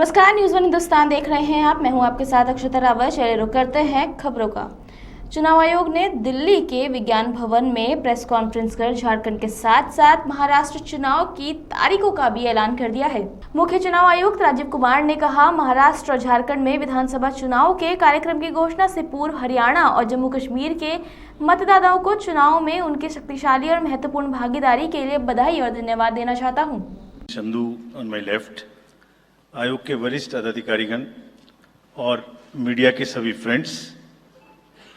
नमस्कार, news one Hindustan देख रहे हैं आप। मैं हूं आपके साथ अक्षता रावत। चलिए रुक करते हैं खबरों का। चुनाव आयोग ने दिल्ली के विज्ञान भवन में प्रेस कॉन्फ्रेंस कर झारखंड के साथ साथ महाराष्ट्र चुनाव की तारीखों का भी ऐलान कर दिया है। मुख्य चुनाव आयुक्त राजीव कुमार ने कहा, महाराष्ट्र और झारखंड में विधानसभा चुनाव के कार्यक्रम की घोषणा से पूर्व हरियाणा और जम्मू कश्मीर के मतदाताओं को चुनाव में उनकी शक्तिशाली और महत्वपूर्ण भागीदारी के लिए बधाई और धन्यवाद देना चाहता हूँ। चंदू ऑन माई लेफ्ट, आयोग के वरिष्ठ अधिकारीगण और मीडिया के सभी फ्रेंड्स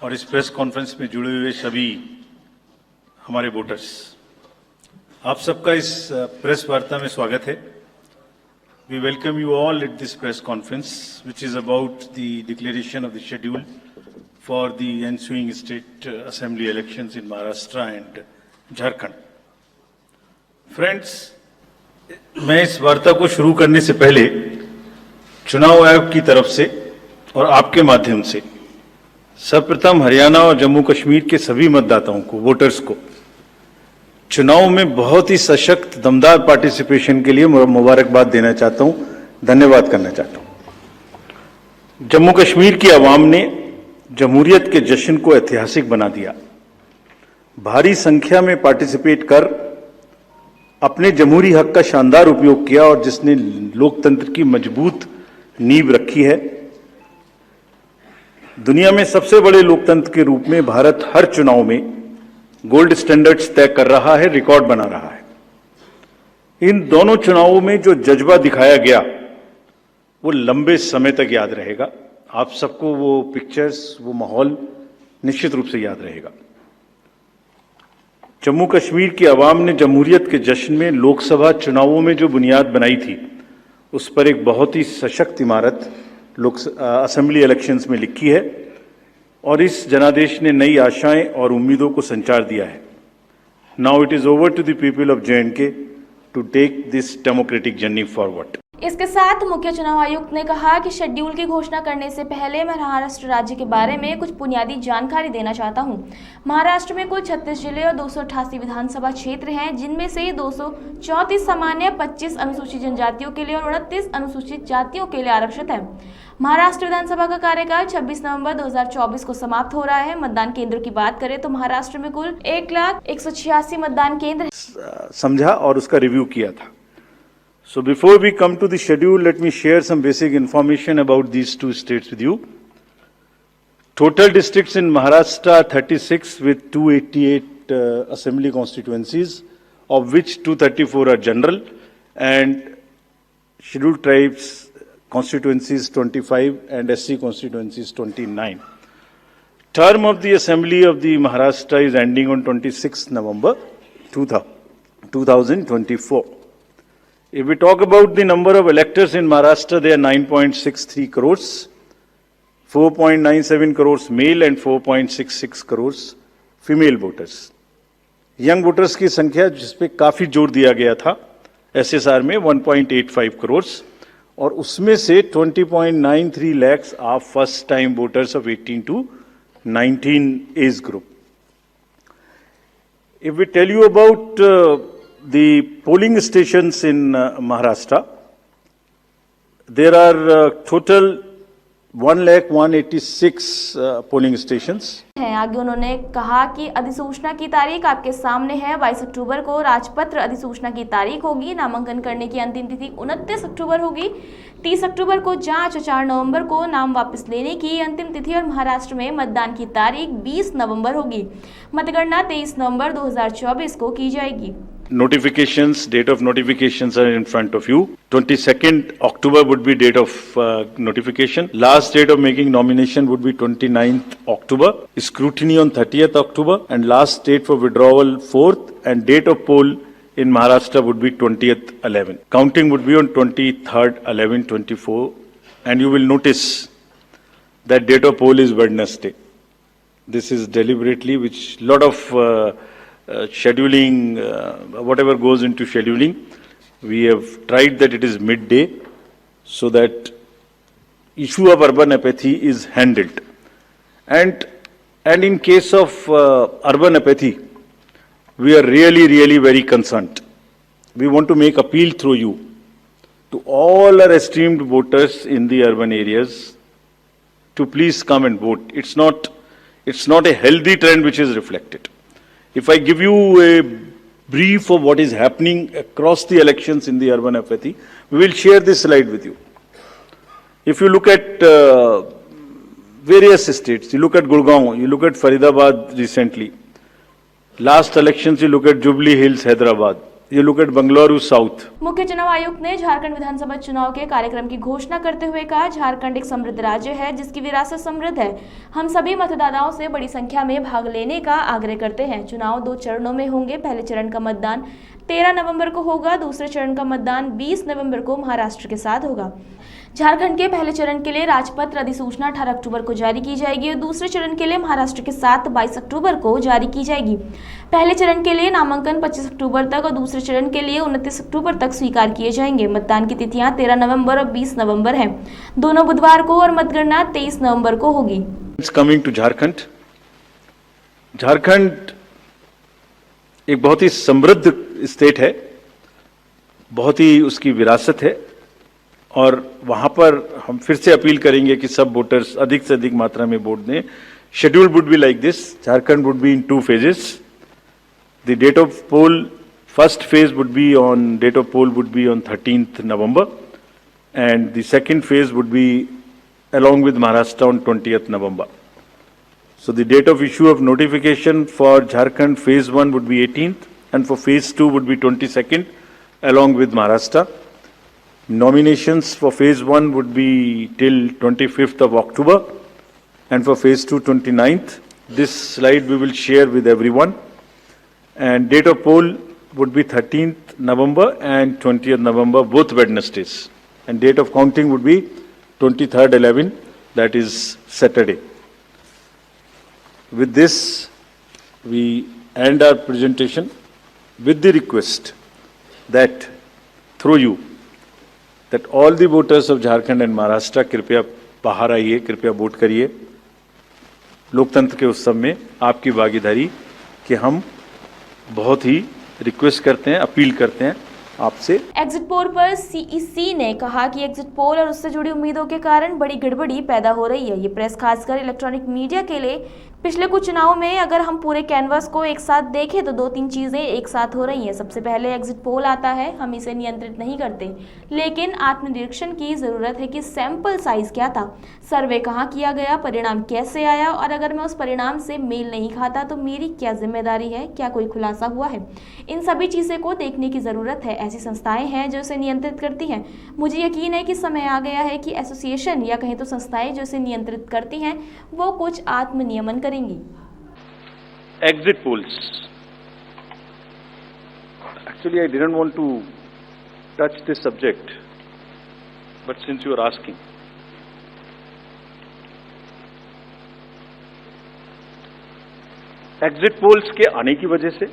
और इस प्रेस कॉन्फ्रेंस में जुड़े हुए सभी हमारे वोटर्स, आप सबका इस प्रेस वार्ता में स्वागत है। We welcome you all at this press conference which is about the declaration of the schedule for the ensuing state assembly elections in Maharashtra and Jharkhand. Friends, मैं इस वार्ता को शुरू करने से पहले चुनाव आयोग की तरफ से और आपके माध्यम से सर्वप्रथम हरियाणा और जम्मू कश्मीर के सभी मतदाताओं को, वोटर्स को चुनाव में बहुत ही सशक्त दमदार पार्टिसिपेशन के लिए मुबारकबाद देना चाहता हूं, धन्यवाद करना चाहता हूं। जम्मू कश्मीर की आवाम ने जमहूरियत के जश्न को ऐतिहासिक बना दिया। भारी संख्या में पार्टिसिपेट कर अपने जमहूरी हक का शानदार उपयोग किया और जिसने लोकतंत्र की मजबूत नींव रखी है। दुनिया में सबसे बड़े लोकतंत्र के रूप में भारत हर चुनाव में गोल्ड स्टैंडर्ड्स तय कर रहा है, रिकॉर्ड बना रहा है। इन दोनों चुनावों में जो जज्बा दिखाया गया वो लंबे समय तक याद रहेगा। आप सबको वो पिक्चर्स, वो माहौल निश्चित रूप से याद रहेगा। जम्मू कश्मीर की आवाम ने जमहूरियत के जश्न में लोकसभा चुनावों में जो बुनियाद बनाई थी, उस पर एक बहुत ही सशक्त इमारत असेंबली इलेक्शंस में लिखी है और इस जनादेश ने नई आशाएं और उम्मीदों को संचार दिया है। Now it is over to the people of J&K to take this democratic journey forward. इसके साथ मुख्य चुनाव आयुक्त ने कहा कि शेड्यूल की घोषणा करने से पहले मैं महाराष्ट्र राज्य के बारे में कुछ बुनियादी जानकारी देना चाहता हूं। महाराष्ट्र में कुल 36 जिले और 288 विधानसभा क्षेत्र हैं, जिनमें से 234 सामान्य, 25 अनुसूचित जनजातियों के लिए और 29 अनुसूचित जातियों के लिए आरक्षित है। महाराष्ट्र विधानसभा का कार्यकाल 26 नवंबर 2024 को समाप्त हो रहा है। मतदान केंद्र की बात करें तो महाराष्ट्र में कुल 1,186 मतदान केंद्र समझा और उसका रिव्यू किया था। So before we come to the schedule, let me share some basic information about these two states with you. Total districts in Maharashtra are 36 with 288 assembly constituencies, of which 234 are general and scheduled tribes constituencies 25 and SC constituencies 29. Term of the assembly of the Maharashtra is ending on 26 November 2024. If we talk about the number of electors in Maharashtra, they are 9.63 crores, 4.97 crores male and 4.66 crores female voters. Young voters की संख्या जिस पे काफी जोर दिया गया था SSR में 1.85 crores और उसमें से 20.93 lakhs are first time voters of 18 to 19 age group. If we tell you about the polling stations in Maharashtra, there are total 1,186 polling stations. आगे उन्होंने कहा कि अधिसूचना की तारीख आपके सामने है। 22 अक्टूबर को राजपत्र अधिसूचना की तारीख होगी। नामांकन करने की अंतिम तिथि 29 अक्टूबर होगी। 30 अक्टूबर को जांच और 4 नवंबर को नाम वापस लेने की अंतिम तिथि और महाराष्ट्र में मतदान की तारीख 20 नवंबर होगी। मतगणना 23 नवंबर 2024 को की जाएगी। Notifications, date of notifications are in front of you. 22nd October would be date of notification. Last date of making nomination would be 29th October. Scrutiny on 30th October and last date for withdrawal 4th and date of poll in Maharashtra would be 20th 11. Counting would be on 23rd 11/24 and you will notice that date of poll is Wednesday. This is deliberately, which lot of scheduling, whatever goes into scheduling, we have tried that it is midday so that issue of urban apathy is handled. And in case of urban apathy, we are really very concerned. We want to make appeal through you to all our esteemed voters in the urban areas to please come and vote. It's not a healthy trend which is reflected. If I give you a brief of what is happening across the elections in the urban FAT, we will share this slide with you. If you look at various states, you look at Gurgaon, you look at Faridabad recently. Last elections, you look at Jubilee Hills, Hyderabad. You look at Bangalore South. मुख्य चुनाव आयुक्त ने झारखंड विधानसभा चुनाव के कार्यक्रम की घोषणा करते हुए कहा, झारखंड एक समृद्ध राज्य है जिसकी विरासत समृद्ध है। हम सभी मतदाताओं से बड़ी संख्या में भाग लेने का आग्रह करते हैं। चुनाव 2 चरणों में होंगे। पहले चरण का मतदान 13 नवंबर को होगा। दूसरे चरण का मतदान 20 नवंबर को महाराष्ट्र के साथ होगा। झारखंड के पहले चरण के लिए राजपत्र अधिसूचना 18 अक्टूबर को जारी की जाएगी और दूसरे चरण के लिए महाराष्ट्र के साथ 22 अक्टूबर को जारी की जाएगी। पहले चरण के लिए नामांकन 25 अक्टूबर तक और दूसरे चरण के लिए 29 अक्टूबर तक स्वीकार किए जाएंगे। मतदान की तिथियां 13 नवंबर और 20 नवंबर हैं, दोनों बुधवार को, और मतगणना 23 नवंबर को होगी। कमिंग टू झारखंड, झारखंड एक बहुत ही समृद्ध स्टेट है, बहुत ही उसकी विरासत है, और वहां पर हम फिर से अपील करेंगे कि सब वोटर्स अधिक से अधिक मात्रा में वोट दें। Schedule would be like this: Jharkhand would be in 2 phases. The date of poll, first phase would be on 13th November, and the second phase would be along with Maharashtra on 20th November. So the date of issue of notification for Jharkhand phase 1 would be 18th, and for phase 2 would be 22nd along with Maharashtra. Nominations for phase 1 would be till 25th of October, and for phase 2 29th. This slide we will share with everyone. And date of poll would be 13th November and 20th November, both Wednesdays. And date of counting would be 23rd 11, that is Saturday. With this, we end our presentation with the request that through you, that all the voters of Jharkhand and Maharashtra कृपया बाहर आइए, कृपया vote करिए। लोकतंत्र के उत्सव में आपकी भागीदारी कि हम बहुत ही रिक्वेस्ट करते हैं, अपील करते हैं आपसे। एग्जिट पोल पर सीईसी ने कहा कि एग्जिट पोल और उससे जुड़ी उम्मीदों के कारण बड़ी गड़बड़ी पैदा हो रही है। ये प्रेस खासकर इलेक्ट्रॉनिक मीडिया के लिए पिछले कुछ चुनावों में अगर हम पूरे कैनवस को एक साथ देखें तो 2-3 चीजें एक साथ हो रही हैं। सबसे पहले एग्जिट पोल आता है, हम इसे नियंत्रित नहीं करते, लेकिन आत्मनिरीक्षण की जरूरत है कि सैंपल साइज क्या था, सर्वे कहाँ किया गया, परिणाम कैसे आया, और अगर मैं उस परिणाम से मेल नहीं खाता तो मेरी क्या जिम्मेदारी है, क्या कोई खुलासा हुआ है। इन सभी चीजें को देखने की जरूरत है। ऐसी संस्थाएं हैं जो इसे नियंत्रित करती हैं। मुझे यकीन है कि समय आ गया है कि एसोसिएशन या कहें तो संस्थाएं जो इसे नियंत्रित करती हैं वो कुछ आत्मनियमन करेंगी। Exit polls. Actually, I didn't want to touch this subject, but since you are asking, exit polls के आने की वजह से,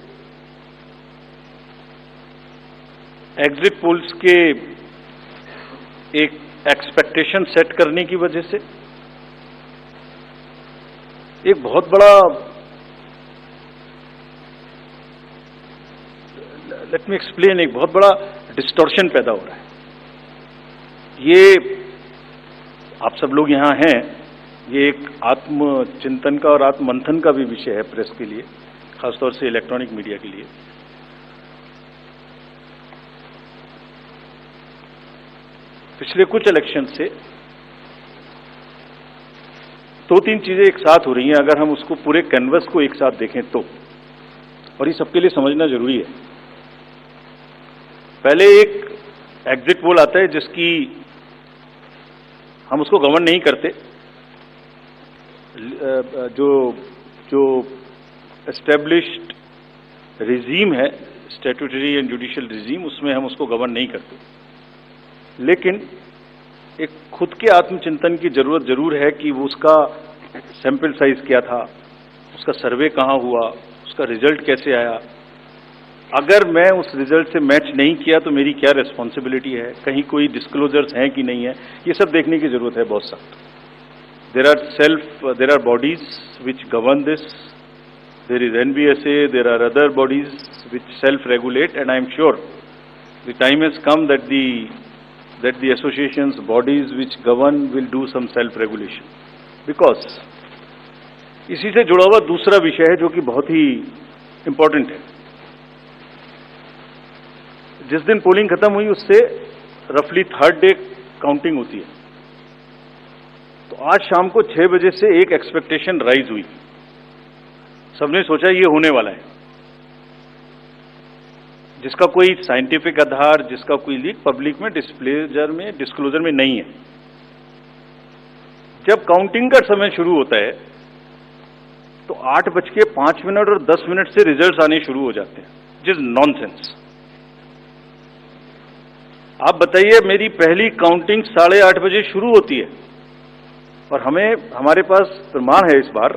एग्जिट पोल्स के एक एक्सपेक्टेशन सेट करने की वजह से एक बहुत बड़ा, लेट मी एक्सप्लेन, एक बहुत बड़ा डिस्टॉर्शन पैदा हो रहा है। ये आप सब लोग यहां हैं, ये एक आत्मचिंतन का और आत्ममंथन का भी विषय है प्रेस के लिए, खासतौर से इलेक्ट्रॉनिक मीडिया के लिए। पिछले कुछ इलेक्शन से 2-3 चीजें एक साथ हो रही हैं अगर हम उसको पूरे कैनवस को एक साथ देखें तो, और ये सबके लिए समझना जरूरी है। पहले एक एग्जिट पोल आता है जिसकी हम उसको गवर्न नहीं करते, जो एस्टेब्लिश्ड रिजीम है, स्टैट्यूटरी एंड जुडिशियल रिजीम, उसमें हम उसको गवर्न नहीं करते, लेकिन एक खुद के आत्मचिंतन की जरूरत जरूर है कि वो उसका सैंपल साइज क्या था, उसका सर्वे कहाँ हुआ, उसका रिजल्ट कैसे आया। अगर मैं उस रिजल्ट से मैच नहीं किया तो मेरी क्या रिस्पॉन्सिबिलिटी है, कहीं कोई डिस्क्लोजर्स हैं कि नहीं है, ये सब देखने की जरूरत है बहुत सख्त। there are bodies which govern this, there is NBSA, there are other bodies which self-regulate, and I am sure the time has come that the that the associations, bodies which govern will do some self-regulation. Because इसी से जुड़ा हुआ दूसरा विषय है जो कि बहुत ही इंपॉर्टेंट है. जिस दिन पोलिंग खत्म हुई उससे रफली थर्ड डे काउंटिंग होती है. तो आज शाम को 6 बजे से एक एक्सपेक्टेशन राइज हुई. सबने सोचा ये होने वाला है, जिसका कोई साइंटिफिक आधार, जिसका कोई लीक पब्लिक में डिस्क्लोजर में नहीं है. जब काउंटिंग का समय शुरू होता है तो 8:05 और 10 मिनट से रिजल्ट्स आने शुरू हो जाते हैं, जिस नॉनसेंस. आप बताइए, मेरी पहली काउंटिंग 8:30 बजे शुरू होती है और हमारे पास प्रमाण है इस बार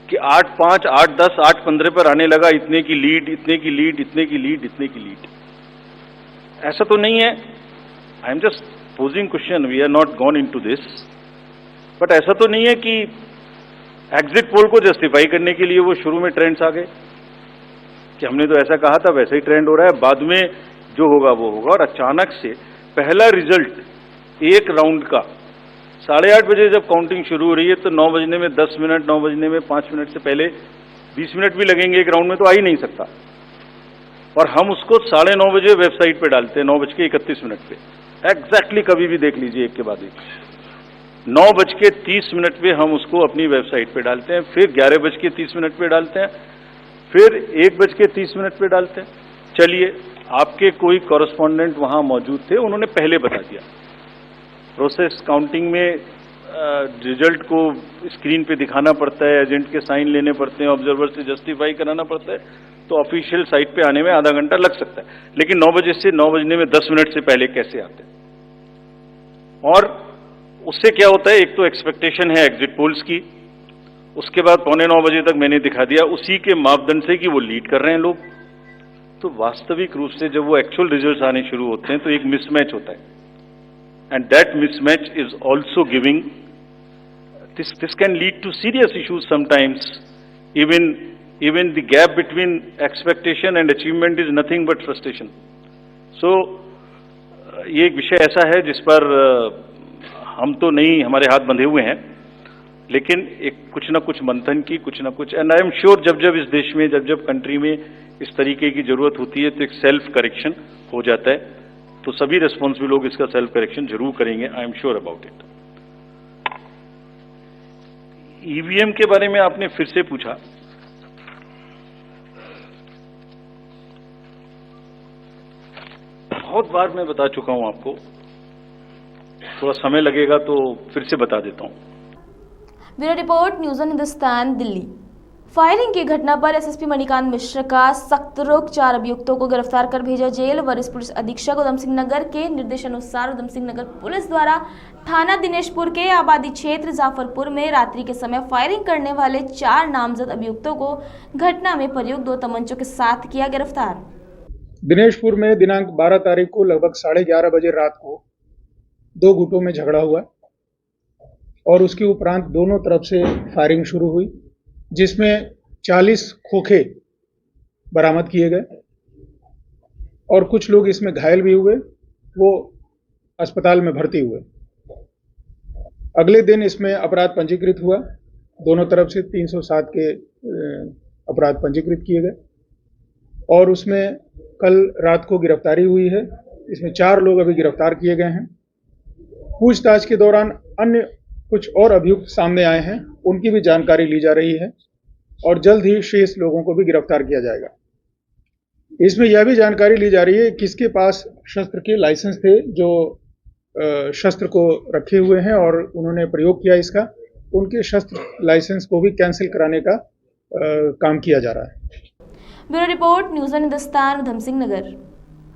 कि 8:05, 8:10, 8:15 पर आने लगा इतने की लीड, इतने की लीड, इतने की लीड, इतने की लीड. ऐसा तो नहीं है. I am just posing question, we are not gone into this. But ऐसा तो नहीं है कि एग्जिट पोल को जस्टिफाई करने के लिए वो शुरू में ट्रेंड्स आ गए कि हमने तो ऐसा कहा था, वैसे ही ट्रेंड हो रहा है, बाद में जो होगा वो होगा. और अचानक से पहला रिजल्ट एक राउंड का 8:30 बजे जब काउंटिंग शुरू हो रही है तो 9 बजने में 10 मिनट, 9 बजने में 5 मिनट से पहले 20 मिनट भी लगेंगे एक राउंड में, तो आ ही नहीं सकता. और हम उसको 9:30 बजे वेबसाइट पे डालते हैं 9:31 पे. एग्जैक्टली कभी भी देख लीजिए, एक के बाद एक. 9:30 पे हम उसको अपनी वेबसाइट पे डालते हैं, फिर 11:30 पे डालते हैं, फिर 1:30 पे डालते हैं. चलिए, आपके कोई कॉरेस्पॉन्डेंट वहां मौजूद थे, उन्होंने पहले बता दिया. प्रोसेस काउंटिंग में रिजल्ट को स्क्रीन पे दिखाना पड़ता है, एजेंट के साइन लेने पड़ते हैं, ऑब्जर्वर से जस्टिफाई कराना पड़ता है, तो ऑफिशियल साइट पे आने में आधा घंटा लग सकता है. लेकिन 9 बजे से 9 बजने में 10 मिनट से पहले कैसे आते हैं? और उससे क्या होता है, एक तो एक्सपेक्टेशन है एग्जिट पोल्स की, उसके बाद 8:45 बजे तक मैंने दिखा दिया उसी के मापदंड से कि वो लीड कर रहे हैं लोग. तो वास्तविक रूप से जब वो एक्चुअल रिजल्ट्स आने शुरू होते हैं तो एक मिसमैच होता है. And that mismatch is also giving, this can lead to serious issues sometimes. Even the gap between expectation and achievement is nothing but frustration. So ये एक विषय ऐसा है जिस पर हम तो नहीं, हमारे हाथ बंधे हुए हैं, लेकिन एक कुछ ना कुछ मंथन की, कुछ ना कुछ. एंड आई एम श्योर जब इस देश में, जब कंट्री में इस तरीके की जरूरत होती है तो एक सेल्फ करेक्शन हो जाता है. तो सभी रेस्पॉन्सिबल लोग इसका सेल्फ करेक्शन जरूर करेंगे. I am sure about it. EVM के बारे में आपने फिर से पूछा. बहुत बार मैं बता चुका हूं आपको, थोड़ा समय लगेगा तो फिर से बता देता हूं. Bureau report, news on Hindustan, Delhi. Firing की घटना पर एसएसपी मणिकांत मिश्र का सख्त रुख. 4 अभियुक्तों को गिरफ्तार कर भेजा जेल. वरिष्ठ पुलिस अधीक्षक उधम सिंह नगर के निर्देशानुसार उधम सिंह नगर पुलिस द्वारा थाना दिनेशपुर के आबादी क्षेत्र जाफरपुर में रात्रि के समय फायरिंग करने वाले 4 नामजद अभियुक्तों को घटना में प्रयुक्त 2 तमंचों के साथ किया गिरफ्तार. दिनेशपुर में दिनांक 12 तारीख को लगभग 11:30 बजे रात को 2 गुटों में झगड़ा हुआ और उसके उपरांत दोनों तरफ से फायरिंग शुरू हुई, जिसमें 40 खोखे बरामद किए गए और कुछ लोग इसमें घायल भी हुए, वो अस्पताल में भर्ती हुए. अगले दिन इसमें अपराध पंजीकृत हुआ. दोनों तरफ से 307 के अपराध पंजीकृत किए गए और उसमें कल रात को गिरफ्तारी हुई है. इसमें 4 लोग अभी गिरफ्तार किए गए हैं. पूछताछ के दौरान अन्य कुछ और अभियुक्त सामने आए हैं, उनकी भी जानकारी ली जा रही है और जल्द ही शेष लोगों को भी गिरफ्तार किया जाएगा. इसमें यह भी जानकारी ली जा रही है किसके पास शस्त्र के लाइसेंस थे, जो शस्त्र को रखे हुए हैं और उन्होंने प्रयोग किया इसका, उनके शस्त्र लाइसेंस को भी कैंसिल कराने का काम किया जा रहा है. Bureau report, news on Hindustan, Udham Singh Nagar.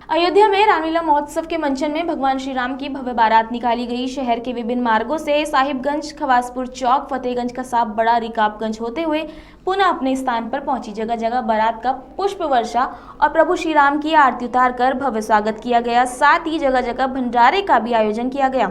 Ayodhya में रामलीला महोत्सव के मंचन में भगवान श्री राम की भव्य बारात निकाली गई. शहर के विभिन्न मार्गों से साहिबगंज, खवासपुर चौक, फतेहगंज कसाब, बड़ा रिकाबगंज होते हुए पुनः अपने स्थान पर पहुंची। जगह जगह बारात का पुष्प वर्षा और प्रभु श्री राम की आरती उतारकर भव्य स्वागत किया गया। साथ ही जगह जगह भंडारे का भी आयोजन किया गया।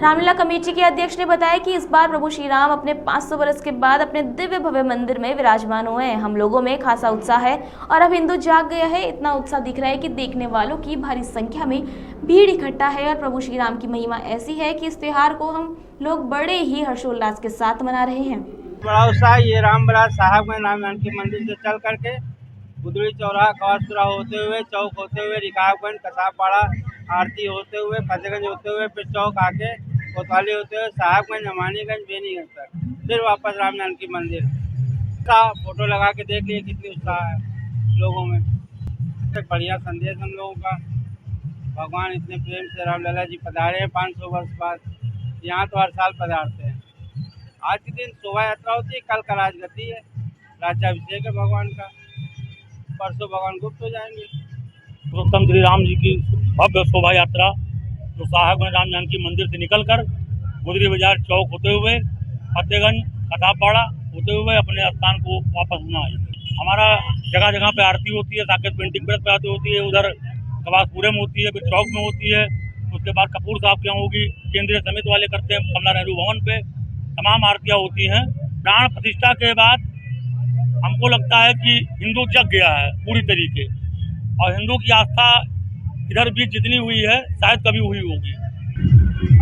रामलीला कमेटी के अध्यक्ष ने बताया कि इस बार प्रभु श्री राम अपने 500 वर्ष के बाद अपने दिव्य भव्य मंदिर में विराजमान हुए हैं। हम लोगों में खासा उत्साह है और अब हिंदू जाग गया है। इतना उत्साह दिख रहा है कि देखने वालों की भारी संख्या में भीड़ इकट्ठा है और प्रभु श्री राम की महिमा ऐसी है कि इस त्योहार को हम लोग बड़े ही हर्षोल्लास के साथ मना रहे हैं। बड़ा उत्साह ये राम बारात साहबगंज राम जानकी मंदिर से चल करके गुदड़ी चौराहा खवासपुरा होते हुए चौक होते हुए रिकाबगंज कसाबपाड़ा आरती होते हुए फतेहगंज होते हुए फिर चौक आके कोतवाली होते हुए साहबगंज अमानीगंज बेनीगंज तक फिर वापस राम जानकी मंदिर का फोटो लगा के देख लिए कितनी उत्साह है लोगों में। बढ़िया संदेश हम लोगों का। भगवान इतने प्रेम से रामलला जी पधारे हैं 500 वर्ष बाद। यहाँ तो हर साल पधारते हैं। आज के दिन शोभा यात्रा होती है, कल का राजगद्दी है, राज्याभिषेक है भगवान का, परसों भगवान गुप्त हो जाएंगे। पुरुषोत्तम श्री राम जी की भव्य शोभा यात्रा जो साहबगंज राम जानकी मंदिर से निकलकर गुदरी बाजार चौक होते हुए फतेहगंज कसाबपाड़ा होते हुए अपने स्थान को वापस होना है। हमारा जगह जगह पे आरती होती है, साकेत पेंटिंग प्रेस पे आरती होती है, उधर कवासपुरे में होती है, फिर चौक में होती है, उसके बाद कपूर साहब के यहाँ होगी, केंद्रीय समिति वाले करते हैं कमला नेहरू भवन पे, तमाम आरतियाँ होती हैं। प्राण प्रतिष्ठा के बाद हमको लगता है कि हिंदू जग गया है पूरी तरीके, और हिंदू की आस्था इधर भी जितनी हुई है शायद कभी हुई होगी।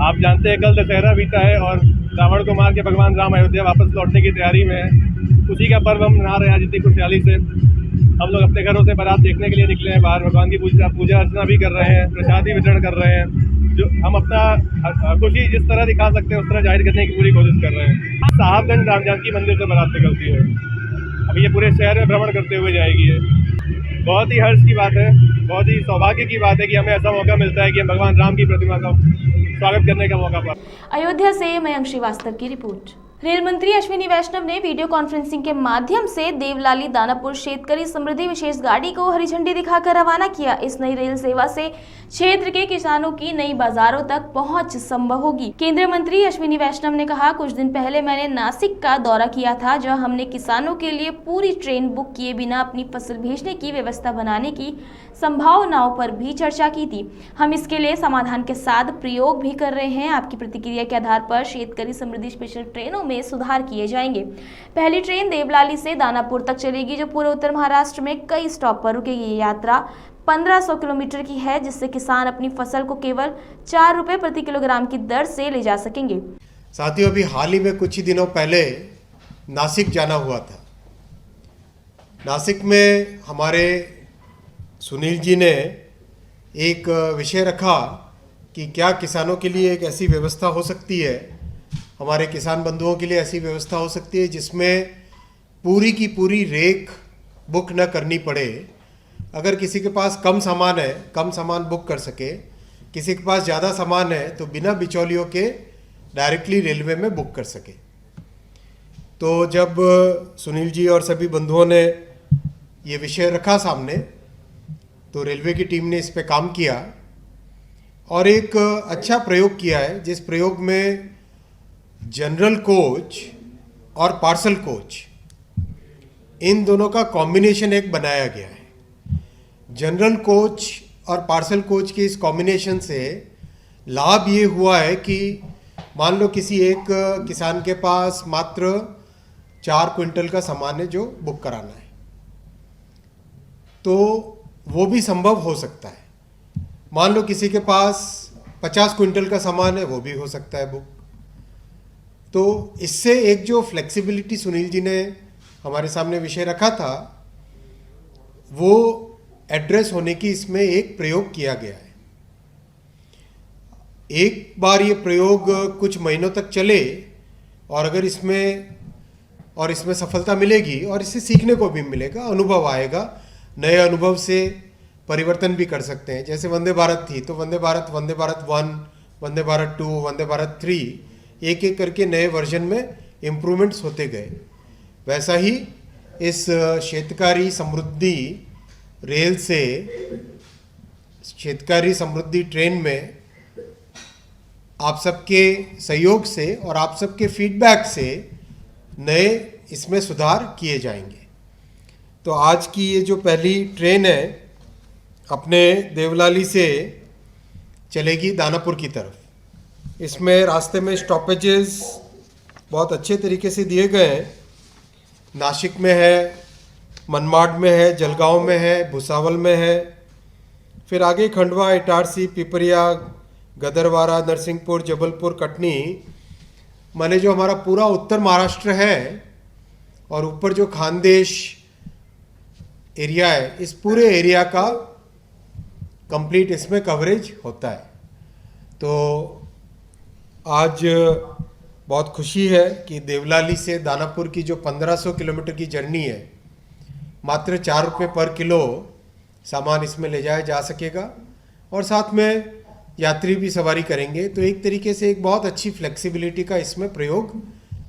आप जानते हैं कल दशहरा बीता है और रावण को मार के भगवान राम अयोध्या वापस लौटने की तैयारी में है। उसी का पर्व हम मना रहे हैं आज इतनी खुशहाली से। हम लोग अपने घरों से बारात देखने के लिए निकले हैं बाहर, भगवान की पूजा अर्चना भी कर रहे हैं, प्रसाद भी वितरण कर रहे हैं। जो हम अपना खुशी जिस तरह दिखा सकते हैं उस तरह जाहिर करने की पूरी कोशिश कर रहे हैं। साहबगंज राम जानकी मंदिर से बारात निकलती है, अभी ये पूरे शहर में भ्रमण करते हुए जाएगी। ये बहुत ही हर्ष की बात है, बहुत ही सौभाग्य की बात है कि हमें ऐसा मौका मिलता है कि हम भगवान राम की प्रतिमा का स्वागत करने का मौका पाते हैं। अयोध्या से मयंक श्रीवास्तव की रिपोर्ट। रेल मंत्री अश्विनी वैष्णव ने वीडियो कॉन्फ्रेंसिंग के माध्यम से देवलाली दानापुर शेतकरी समृद्धि विशेष गाड़ी को हरी झंडी दिखाकर रवाना किया। इस नई रेल सेवा से क्षेत्र के किसानों की नई बाजारों तक पहुंच संभव होगी। केंद्रीय मंत्री अश्विनी वैष्णव ने कहा, कुछ दिन पहले मैंने नासिक का दौरा किया था, जहां हमने किसानों के लिए पूरी ट्रेन बुक किए बिना अपनी फसल भेजने की व्यवस्था बनाने की संभावनाओं पर भी चर्चा की थी। हम इसके लिए समाधान के साथ प्रयोग भी कर रहे हैं। आपकी प्रतिक्रिया के आधार पर शेतकरी समृद्धि स्पेशल ट्रेनों में सुधार किए जाएंगे। पहली ट्रेन देवलाली से दानापुर तक चलेगी, जो पूरे उत्तर महाराष्ट्र में कई स्टॉप पर रुकेगी। ये यात्रा 1500 किलोमीटर की है, जिससे किसान अपनी फसल को केवल 4 रुपए प्रति किलोग्राम की दर से ले जा सकेंगे। साथियों, अभी हाल ही में कुछ ही दिनों पहले नासिक जाना हुआ था। नासिक में हमारे सुनील जी ने एक विषय रखा कि क्या किसानों के लिए एक ऐसी व्यवस्था हो सकती है, हमारे किसान बंधुओं के लिए ऐसी व्यवस्था हो सकती है जिसमें पूरी की पूरी रेक बुक न करनी पड़े। अगर किसी के पास कम सामान है, कम सामान बुक कर सके, किसी के पास ज़्यादा सामान है तो बिना बिचौलियों के डायरेक्टली रेलवे में बुक कर सके। तो जब सुनील जी और सभी बंधुओं ने ये विषय रखा सामने, तो रेलवे की टीम ने इस पे काम किया और एक अच्छा प्रयोग किया है, जिस प्रयोग में जनरल कोच और पार्सल कोच इन दोनों का कॉम्बिनेशन एक बनाया गया है। जनरल कोच और पार्सल कोच के इस कॉम्बिनेशन से लाभ ये हुआ है कि मान लो किसी एक किसान के पास मात्र 4 क्विंटल का सामान है जो बुक कराना है, तो वो भी संभव हो सकता है। मान लो किसी के पास 50 क्विंटल का सामान है, वो भी हो सकता है बुक। तो इससे एक जो फ्लेक्सिबिलिटी सुनील जी ने हमारे सामने विषय रखा था, वो एड्रेस होने की इसमें एक प्रयोग किया गया है। एक बार ये प्रयोग कुछ महीनों तक चले और अगर इसमें सफलता मिलेगी और इससे सीखने को भी मिलेगा, अनुभव आएगा, नए अनुभव से परिवर्तन भी कर सकते हैं। जैसे वंदे भारत थी तो वंदे भारत 1, वंदे भारत 2, वंदे भारत 3, एक एक करके नए वर्जन में इम्प्रूवमेंट्स होते गए। वैसा ही इस शेतकारी समृद्धि रेल से शेतकारी समृद्धि ट्रेन में आप सबके सहयोग से और आप सबके फीडबैक से नए इसमें सुधार किए जाएंगे। तो आज की ये जो पहली ट्रेन है अपने देवलाली से चलेगी दानापुर की तरफ। इसमें रास्ते में स्टॉपेजेस बहुत अच्छे तरीके से दिए गए हैं। नासिक में है, मनमाड में है, जलगांव में है, भुसावल में है, फिर आगे खंडवा, इटारसी, पिपरिया, गदरवारा, नरसिंहपुर, जबलपुर, कटनी, माने जो हमारा पूरा उत्तर महाराष्ट्र है और ऊपर जो खानदेश एरिया है, इस पूरे एरिया का कंप्लीट इसमें कवरेज होता है। तो आज बहुत खुशी है कि देवलाली से दानापुर की जो 1500 किलोमीटर की जर्नी है, मात्र 4 रुपये पर किलो सामान इसमें ले जाया जा सकेगा और साथ में यात्री भी सवारी करेंगे। तो एक तरीके से एक बहुत अच्छी फ्लेक्सिबिलिटी का इसमें प्रयोग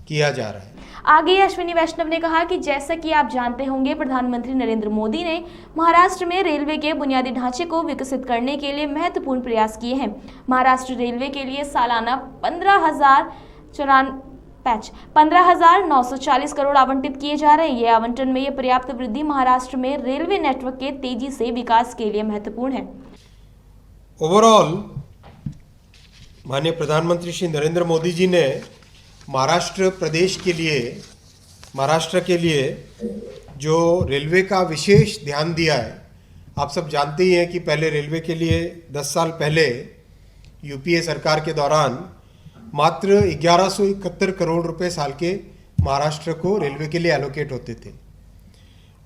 किया जा रहा है। आगे अश्विनी वैष्णव ने कहा कि जैसा कि आप जानते होंगे, प्रधानमंत्री नरेंद्र मोदी ने महाराष्ट्र में रेलवे के बुनियादी ढांचे को विकसित करने के लिए महत्वपूर्ण प्रयास किए हैं। महाराष्ट्र रेलवे के लिए सालाना 15,940 करोड़ आवंटित किए जा रहे हैं। ये आवंटन में ये पर्याप्त वृद्धि महाराष्ट्र में रेलवे नेटवर्क के तेजी से विकास के लिए महत्वपूर्ण है। ओवरऑल माननीय प्रधानमंत्री श्री नरेंद्र मोदी जी ने महाराष्ट्र के लिए जो रेलवे का विशेष ध्यान दिया है। आप सब जानते ही हैं कि पहले रेलवे के लिए 10 साल पहले यूपीए सरकार के दौरान मात्र 1171 करोड़ रुपए साल के महाराष्ट्र को रेलवे के लिए एलोकेट होते थे।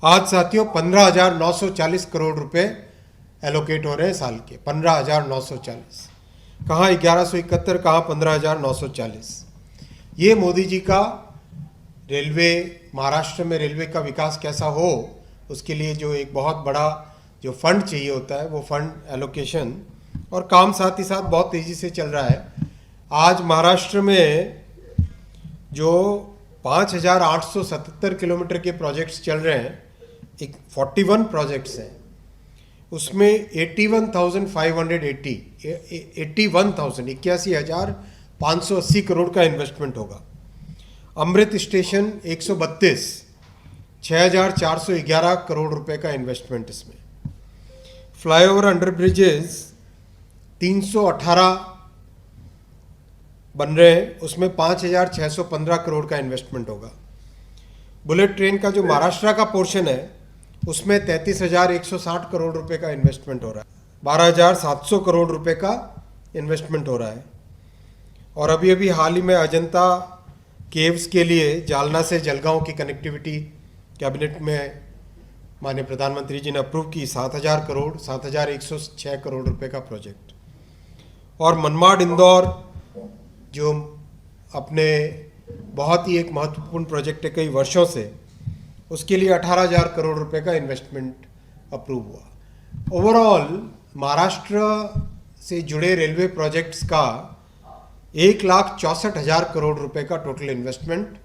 आज साथियों 15,940 करोड़ रुपए एलोकेट हो रहे हैं साल के। 15,940, कहाँ 1171, कहाँ 15,940। ये मोदी जी का रेलवे, महाराष्ट्र में रेलवे का विकास कैसा हो उसके लिए जो एक बहुत बड़ा जो फंड चाहिए होता है, वो फंड एलोकेशन और काम साथ ही साथ बहुत तेज़ी से चल रहा है। आज महाराष्ट्र में जो 5,877 किलोमीटर के प्रोजेक्ट्स चल रहे हैं, 41 प्रोजेक्ट्स हैं, उसमें 81,580 करोड़ का इन्वेस्टमेंट होगा। अमृत स्टेशन 132, 6,411 करोड़ रुपए का इन्वेस्टमेंट इसमें। फ्लाईओवर अंडर ब्रिजेस 318 बन रहे हैं, उसमें 5,615 करोड़ का इन्वेस्टमेंट होगा। बुलेट ट्रेन का जो महाराष्ट्र का पोर्शन है उसमें 33,160 करोड़ रुपए का इन्वेस्टमेंट हो रहा है। 12,700 करोड़ रुपए का इन्वेस्टमेंट हो रहा है। और अभी अभी हाल ही में अजंता केव्स के लिए जालना से जलगांव की कनेक्टिविटी कैबिनेट में माननीय प्रधानमंत्री जी ने अप्रूव की 7,106 करोड़ रुपए का प्रोजेक्ट। और मनमाड इंदौर जो अपने बहुत ही एक महत्वपूर्ण प्रोजेक्ट है कई वर्षों से, उसके लिए 18,000 करोड़ रुपए का इन्वेस्टमेंट अप्रूव हुआ। ओवरऑल महाराष्ट्र से जुड़े रेलवे प्रोजेक्ट्स का 1,64,000 करोड़ रुपए का टोटल इन्वेस्टमेंट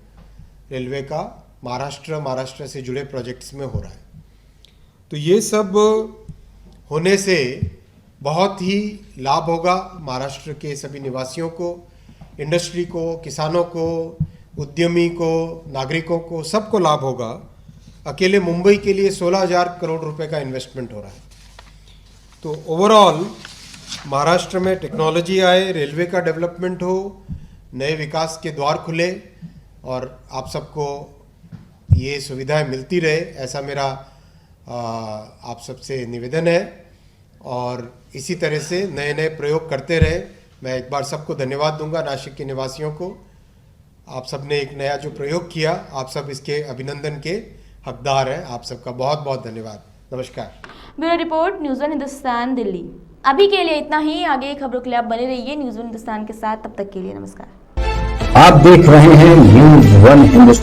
रेलवे का महाराष्ट्र से जुड़े प्रोजेक्ट्स में हो रहा है। तो ये सब होने से बहुत ही लाभ होगा महाराष्ट्र के सभी निवासियों को, इंडस्ट्री को, किसानों को, उद्यमी को, नागरिकों को, सबको लाभ होगा। अकेले मुंबई के लिए 16,000 करोड़ रुपए का इन्वेस्टमेंट हो रहा है। तो ओवरऑल महाराष्ट्र में टेक्नोलॉजी आए, रेलवे का डेवलपमेंट हो, नए विकास के द्वार खुले और आप सबको ये सुविधाएं मिलती रहे, ऐसा मेरा आप सबसे निवेदन है। और इसी तरह से नए नए प्रयोग करते रहे। मैं एक बार सबको धन्यवाद दूंगा, नासिक के निवासियों को। आप सब ने एक नया जो प्रयोग किया, आप सब इसके अभिनंदन के हकदार हैं। आप सबका बहुत बहुत धन्यवाद। नमस्कार। Bureau report, news one Hindustan, Delhi. अभी के लिए इतना ही। आगे खबरों के लिए आप बने रहिए न्यूज़ वन हिंदुस्तान के साथ। तब तक के लिए नमस्कार। आप देख रहे हैं न्यूज़ वन हिंदुस्तान।